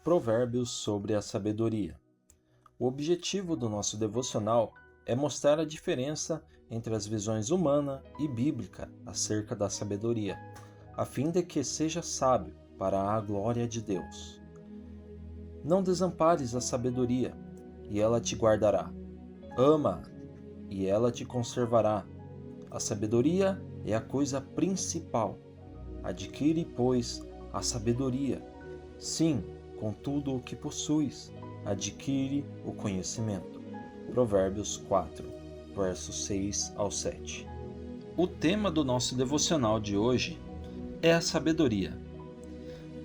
Provérbios sobre a sabedoria. O objetivo do nosso devocional é mostrar a diferença entre as visões humana e bíblica acerca da sabedoria, a fim de que seja sábio para a glória de Deus. Não desampares a sabedoria, e ela te guardará. Ama-a, e ela te conservará. A sabedoria é a coisa principal. Adquire, pois, a sabedoria. Sim, com tudo o que possuis, adquire o conhecimento. Provérbios 4, versos 6 ao 7. O tema do nosso devocional de hoje é a sabedoria.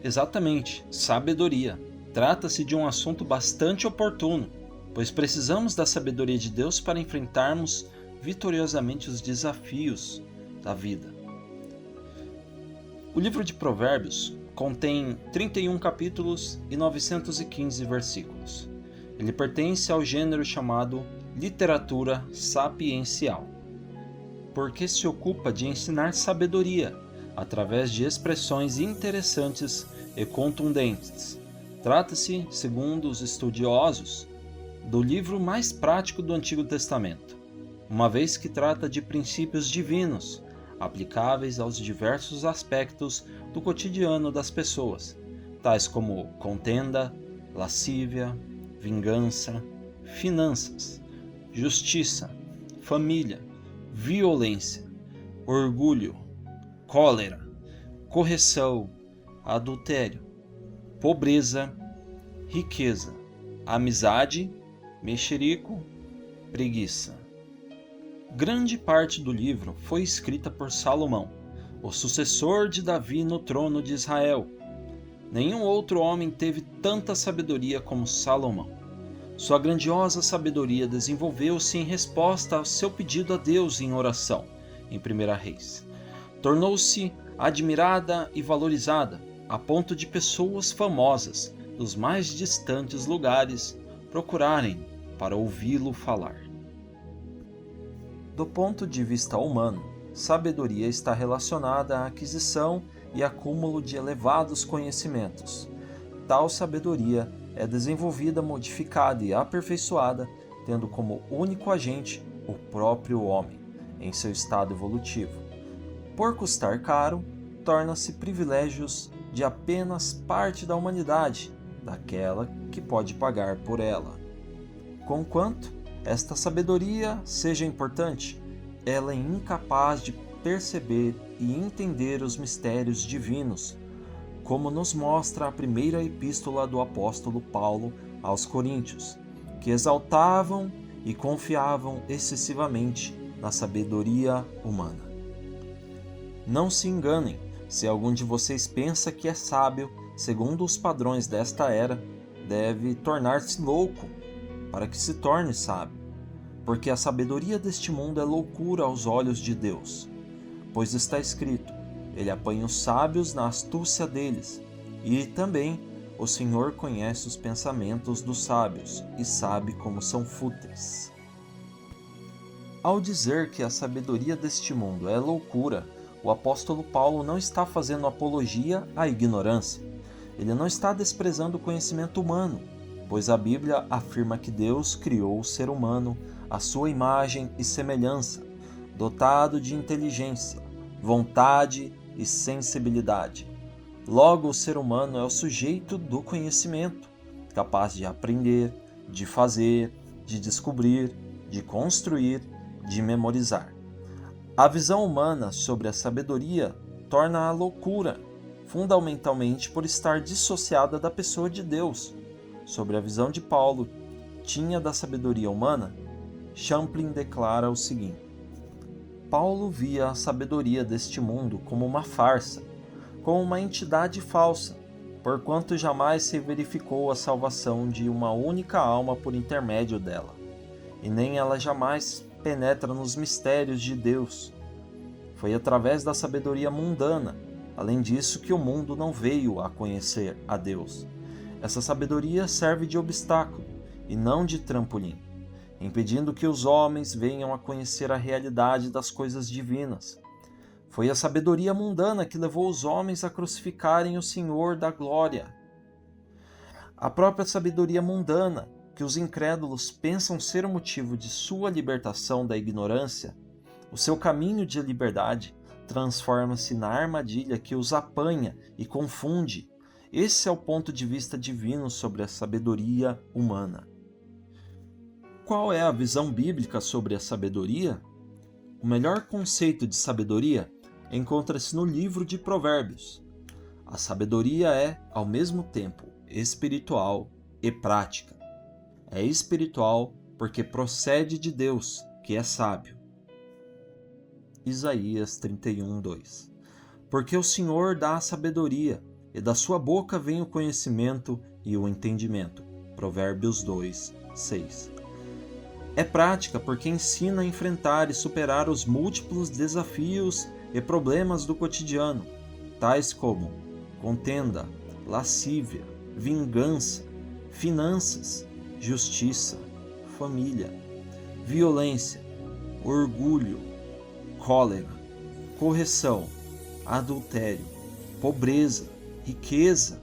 Exatamente, sabedoria. Trata-se de um assunto bastante oportuno, pois precisamos da sabedoria de Deus para enfrentarmos vitoriosamente os desafios da vida. O livro de Provérbios contém 31 capítulos e 915 versículos. Ele pertence ao gênero chamado literatura sapiencial, porque se ocupa de ensinar sabedoria através de expressões interessantes e contundentes. Trata-se, segundo os estudiosos, do livro mais prático do Antigo Testamento, uma vez que trata de princípios divinos, aplicáveis aos diversos aspectos do cotidiano das pessoas, tais como contenda, lascívia, vingança, finanças, justiça, família, violência, orgulho, cólera, correção, adultério, pobreza, riqueza, amizade, mexerico, preguiça. Grande parte do livro foi escrita por Salomão, o sucessor de Davi no trono de Israel. Nenhum outro homem teve tanta sabedoria como Salomão. Sua grandiosa sabedoria desenvolveu-se em resposta ao seu pedido a Deus em oração, em 1 Reis. Tornou-se admirada e valorizada, a ponto de pessoas famosas dos mais distantes lugares procurarem para ouvi-lo falar. Do ponto de vista humano, sabedoria está relacionada à aquisição e acúmulo de elevados conhecimentos. Tal sabedoria é desenvolvida, modificada e aperfeiçoada, tendo como único agente o próprio homem, em seu estado evolutivo. Por custar caro, torna-se privilégios de apenas parte da humanidade, daquela que pode pagar por ela. Conquanto esta sabedoria seja importante, ela é incapaz de perceber e entender os mistérios divinos, como nos mostra a primeira epístola do apóstolo Paulo aos Coríntios, que exaltavam e confiavam excessivamente na sabedoria humana. Não se enganem, se algum de vocês pensa que é sábio, segundo os padrões desta era, deve tornar-se louco, para que se torne sábio, porque a sabedoria deste mundo é loucura aos olhos de Deus. Pois está escrito, ele apanha os sábios na astúcia deles, e também o Senhor conhece os pensamentos dos sábios, e sabe como são fúteis. Ao dizer que a sabedoria deste mundo é loucura, o apóstolo Paulo não está fazendo apologia à ignorância. Ele não está desprezando o conhecimento humano, pois a Bíblia afirma que Deus criou o ser humano à sua imagem e semelhança, dotado de inteligência, vontade e sensibilidade. Logo, o ser humano é o sujeito do conhecimento, capaz de aprender, de fazer, de descobrir, de construir, de memorizar. A visão humana sobre a sabedoria torna-a loucura, fundamentalmente por estar dissociada da pessoa de Deus. Sobre a visão de Paulo tinha da sabedoria humana, Champlin declara o seguinte: Paulo via a sabedoria deste mundo como uma farsa, como uma entidade falsa, porquanto jamais se verificou a salvação de uma única alma por intermédio dela, e nem ela jamais penetra nos mistérios de Deus. Foi através da sabedoria mundana, além disso, que o mundo não veio a conhecer a Deus. Essa sabedoria serve de obstáculo e não de trampolim, impedindo que os homens venham a conhecer a realidade das coisas divinas. Foi a sabedoria mundana que levou os homens a crucificarem o Senhor da glória. A própria sabedoria mundana, que os incrédulos pensam ser o motivo de sua libertação da ignorância, o seu caminho de liberdade, transforma-se na armadilha que os apanha e confunde. Esse é o ponto de vista divino sobre a sabedoria humana. Qual é a visão bíblica sobre a sabedoria? O melhor conceito de sabedoria encontra-se no livro de Provérbios. A sabedoria é, ao mesmo tempo, espiritual e prática. É espiritual porque procede de Deus, que é sábio. Isaías 31:2. Porque o Senhor dá a sabedoria, e da sua boca vem o conhecimento e o entendimento. Provérbios 2:6. É prática porque ensina a enfrentar e superar os múltiplos desafios e problemas do cotidiano, tais como contenda, lascívia, vingança, finanças, justiça, família, violência, orgulho, cólera, correção, adultério, pobreza, riqueza,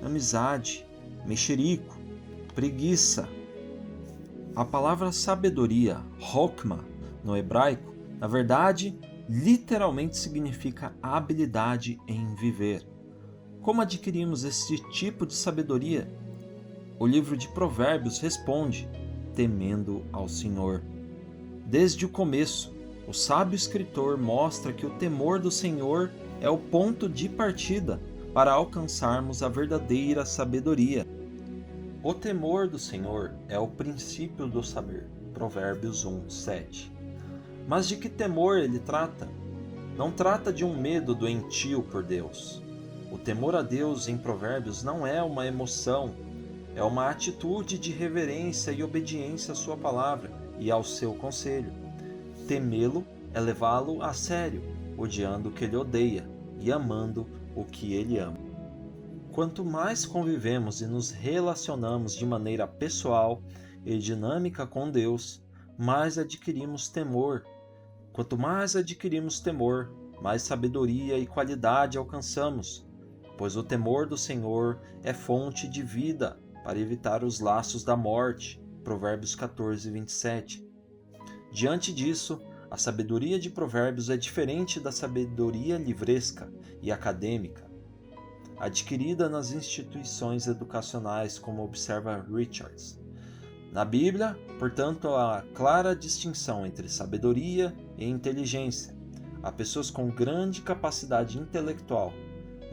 amizade, mexerico, preguiça. A palavra sabedoria, hokmah, no hebraico, na verdade, literalmente significa habilidade em viver. Como adquirimos esse tipo de sabedoria? O livro de Provérbios responde: temendo ao Senhor. Desde o começo, o sábio escritor mostra que o temor do Senhor é o ponto de partida para alcançarmos a verdadeira sabedoria. O temor do Senhor é o princípio do saber. Provérbios 1:7. Mas de que temor ele trata? Não trata de um medo doentio por Deus. O temor a Deus em Provérbios não é uma emoção, é uma atitude de reverência e obediência à sua palavra e ao seu conselho. Temê-lo é levá-lo a sério, odiando o que ele odeia e amando o que ele ama. Quanto mais convivemos e nos relacionamos de maneira pessoal e dinâmica com Deus, mais adquirimos temor. Quanto mais adquirimos temor, mais sabedoria e qualidade alcançamos, pois o temor do Senhor é fonte de vida para evitar os laços da morte. Provérbios 14:27. Diante disso, a sabedoria de Provérbios é diferente da sabedoria livresca e acadêmica, adquirida nas instituições educacionais, como observa Richards. Na Bíblia, portanto, há clara distinção entre sabedoria e inteligência. Há pessoas com grande capacidade intelectual,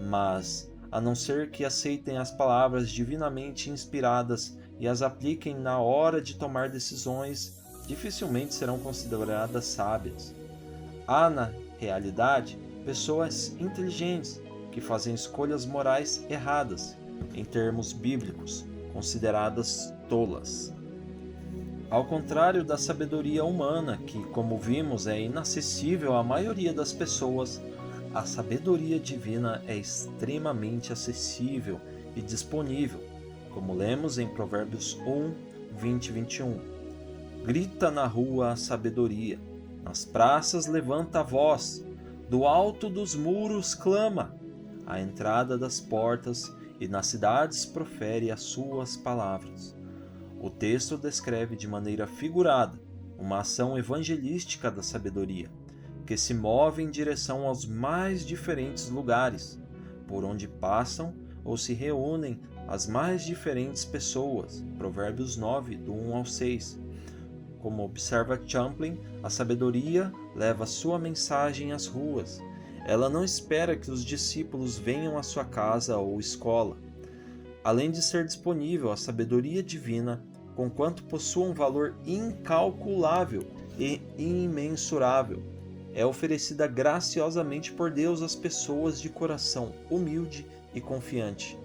mas, a não ser que aceitem as palavras divinamente inspiradas e as apliquem na hora de tomar decisões, dificilmente serão consideradas sábias. Há, na realidade, pessoas inteligentes que fazem escolhas morais erradas, em termos bíblicos, consideradas tolas. Ao contrário da sabedoria humana, que, como vimos, é inacessível à maioria das pessoas, a sabedoria divina é extremamente acessível e disponível, como lemos em Provérbios 1:20-21. Grita na rua a sabedoria, nas praças levanta a voz, do alto dos muros clama, à entrada das portas e nas cidades profere as suas palavras. O texto descreve de maneira figurada uma ação evangelística da sabedoria, que se move em direção aos mais diferentes lugares, por onde passam ou se reúnem as mais diferentes pessoas. Provérbios 9, do 1 ao 6. Como observa Champlin, a sabedoria leva sua mensagem às ruas. Ela não espera que os discípulos venham à sua casa ou escola. Além de ser disponível, a sabedoria divina, conquanto possua um valor incalculável e imensurável, é oferecida graciosamente por Deus às pessoas de coração humilde e confiante.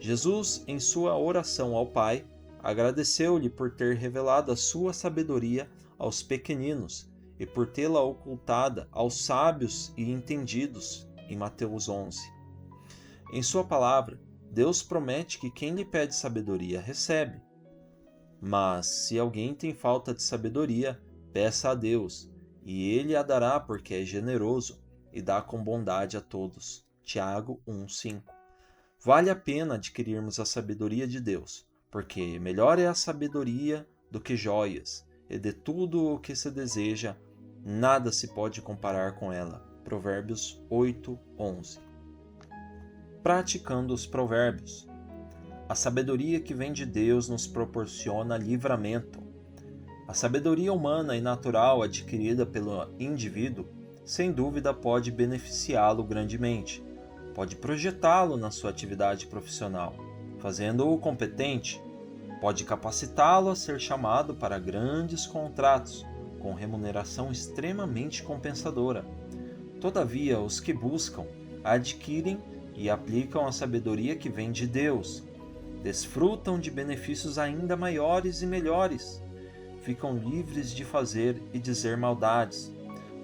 Jesus, em sua oração ao Pai, agradeceu-lhe por ter revelado a sua sabedoria aos pequeninos e por tê-la ocultada aos sábios e entendidos, em Mateus 11. Em sua palavra, Deus promete que quem lhe pede sabedoria recebe. Mas, se alguém tem falta de sabedoria, peça a Deus, e Ele a dará porque é generoso e dá com bondade a todos. Tiago 1:5. Vale a pena adquirirmos a sabedoria de Deus, porque melhor é a sabedoria do que joias, e de tudo o que se deseja, nada se pode comparar com ela. Provérbios 8:11. Praticando os provérbios. A sabedoria que vem de Deus nos proporciona livramento. A sabedoria humana e natural adquirida pelo indivíduo, sem dúvida, pode beneficiá-lo grandemente. Pode projetá-lo na sua atividade profissional, fazendo-o competente. Pode capacitá-lo a ser chamado para grandes contratos, com remuneração extremamente compensadora. Todavia, os que buscam, adquirem e aplicam a sabedoria que vem de Deus, desfrutam de benefícios ainda maiores e melhores. Ficam livres de fazer e dizer maldades.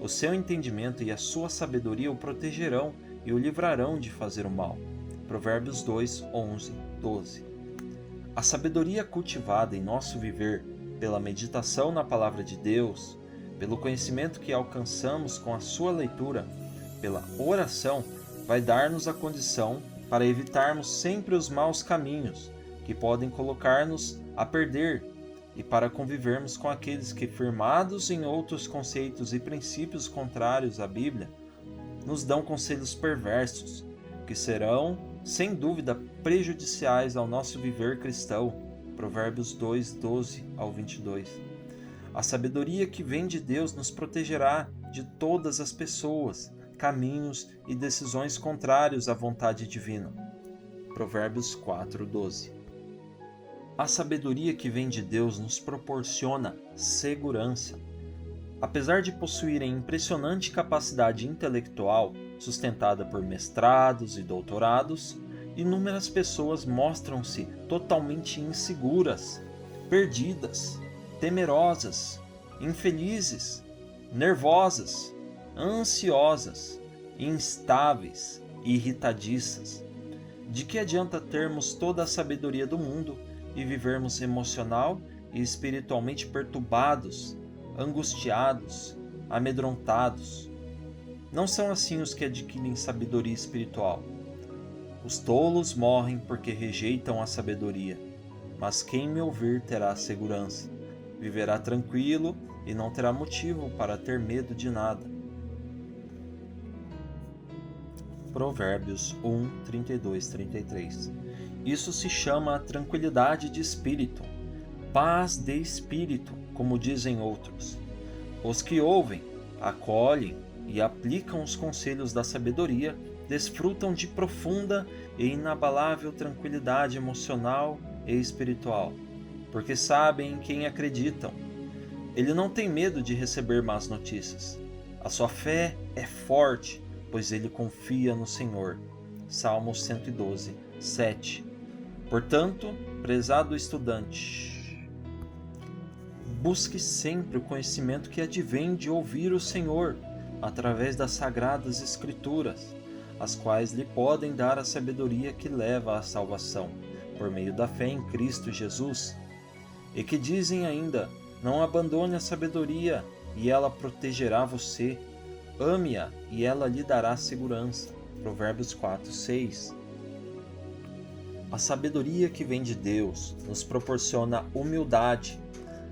O seu entendimento e a sua sabedoria o protegerão e o livrarão de fazer o mal. Provérbios 2:11, 12. A sabedoria cultivada em nosso viver pela meditação na palavra de Deus, pelo conhecimento que alcançamos com a sua leitura, pela oração, vai dar-nos a condição para evitarmos sempre os maus caminhos que podem colocar-nos a perder e para convivermos com aqueles que, firmados em outros conceitos e princípios contrários à Bíblia, nos dão conselhos perversos, que serão, sem dúvida, prejudiciais ao nosso viver cristão. Provérbios 2:12 ao 22. A sabedoria que vem de Deus nos protegerá de todas as pessoas, caminhos e decisões contrários à vontade divina. Provérbios 4:12. A sabedoria que vem de Deus nos proporciona segurança. Apesar de possuírem impressionante capacidade intelectual, sustentada por mestrados e doutorados, inúmeras pessoas mostram-se totalmente inseguras, perdidas, temerosas, infelizes, nervosas, ansiosas, instáveis e irritadiças. De que adianta termos toda a sabedoria do mundo e vivermos emocional e espiritualmente perturbados, angustiados, amedrontados? Não são assim os que adquirem sabedoria espiritual. Os tolos morrem porque rejeitam a sabedoria, mas quem me ouvir terá segurança, viverá tranquilo e não terá motivo para ter medo de nada. Provérbios 1:32-33. Isso se chama tranquilidade de espírito, paz de espírito, como dizem outros. Os que ouvem, acolhem e aplicam os conselhos da sabedoria desfrutam de profunda e inabalável tranquilidade emocional e espiritual, porque sabem em quem acreditam. Ele não tem medo de receber más notícias. A sua fé é forte, pois ele confia no Senhor. Salmos 112, 7. Portanto, prezado estudante, busque sempre o conhecimento que advém de ouvir o Senhor, através das sagradas Escrituras, as quais lhe podem dar a sabedoria que leva à salvação, por meio da fé em Cristo Jesus, e que dizem ainda: não abandone a sabedoria, e ela protegerá você. Ame-a, e ela lhe dará segurança. Provérbios 4:6. A sabedoria que vem de Deus nos proporciona humildade.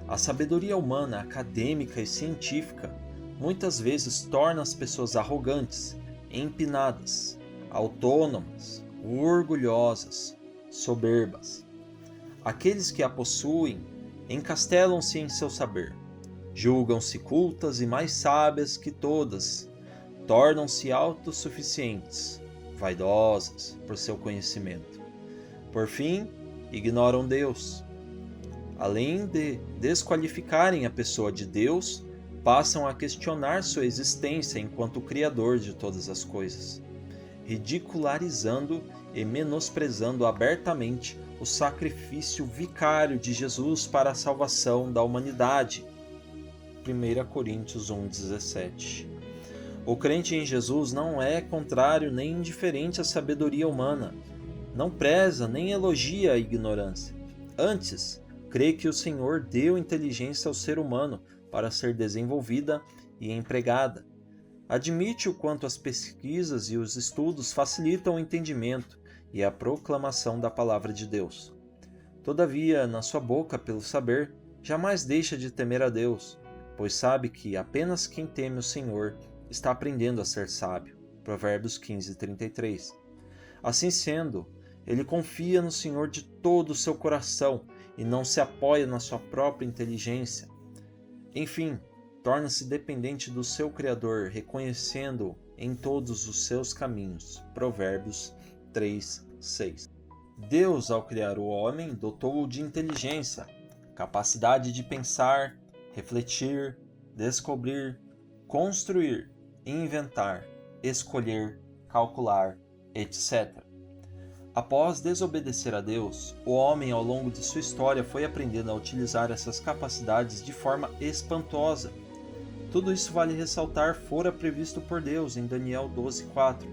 A sabedoria humana, acadêmica e científica muitas vezes torna as pessoas arrogantes, empinadas, autônomas, orgulhosas, soberbas. Aqueles que a possuem encastelam-se em seu saber, julgam-se cultas e mais sábias que todas, tornam-se autossuficientes, vaidosas por seu conhecimento. Por fim, ignoram Deus. Além de desqualificarem a pessoa de Deus, passam a questionar sua existência enquanto Criador de todas as coisas, ridicularizando e menosprezando abertamente o sacrifício vicário de Jesus para a salvação da humanidade. 1 Coríntios 1:17. O crente em Jesus não é contrário nem indiferente à sabedoria humana, não preza nem elogia a ignorância. Antes, crê que o Senhor deu inteligência ao ser humano para ser desenvolvida e empregada. Admite o quanto as pesquisas e os estudos facilitam o entendimento e a proclamação da palavra de Deus. Todavia, na sua boca, pelo saber, jamais deixa de temer a Deus, pois sabe que apenas quem teme o Senhor está aprendendo a ser sábio. Provérbios 15:33. Assim sendo, ele confia no Senhor de todo o seu coração e não se apoia na sua própria inteligência. Enfim, torna-se dependente do seu Criador, reconhecendo-o em todos os seus caminhos. Provérbios 3:6. Deus, ao criar o homem, dotou-o de inteligência, capacidade de pensar, refletir, descobrir, construir, inventar, escolher, calcular, etc. Após desobedecer a Deus, o homem ao longo de sua história foi aprendendo a utilizar essas capacidades de forma espantosa. Tudo isso, vale ressaltar, fora previsto por Deus em Daniel 12:4.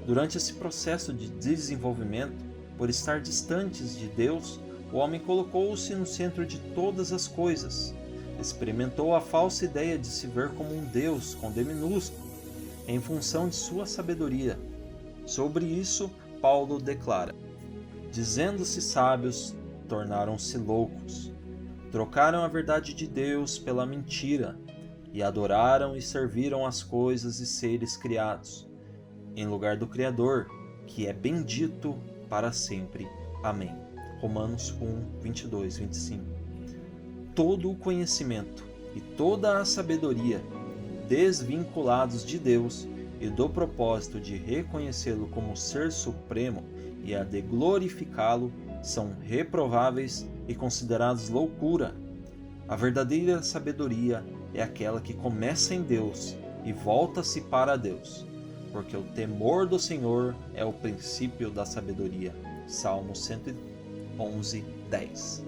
Durante esse processo de desenvolvimento, por estar distantes de Deus, o homem colocou-se no centro de todas as coisas. Experimentou a falsa ideia de se ver como um Deus com D minúsculo, em função de sua sabedoria. Sobre isso, Paulo declara: dizendo-se sábios, tornaram-se loucos. Trocaram a verdade de Deus pela mentira, e adoraram e serviram as coisas e seres criados, em lugar do Criador, que é bendito para sempre. Amém. Romanos 1:22-25. Todo o conhecimento e toda a sabedoria, desvinculados de Deus e do propósito de reconhecê-lo como ser supremo e a de glorificá-lo, são reprováveis e considerados loucura. A verdadeira sabedoria é aquela que começa em Deus e volta-se para Deus, porque o temor do Senhor é o princípio da sabedoria. Salmo 111:10.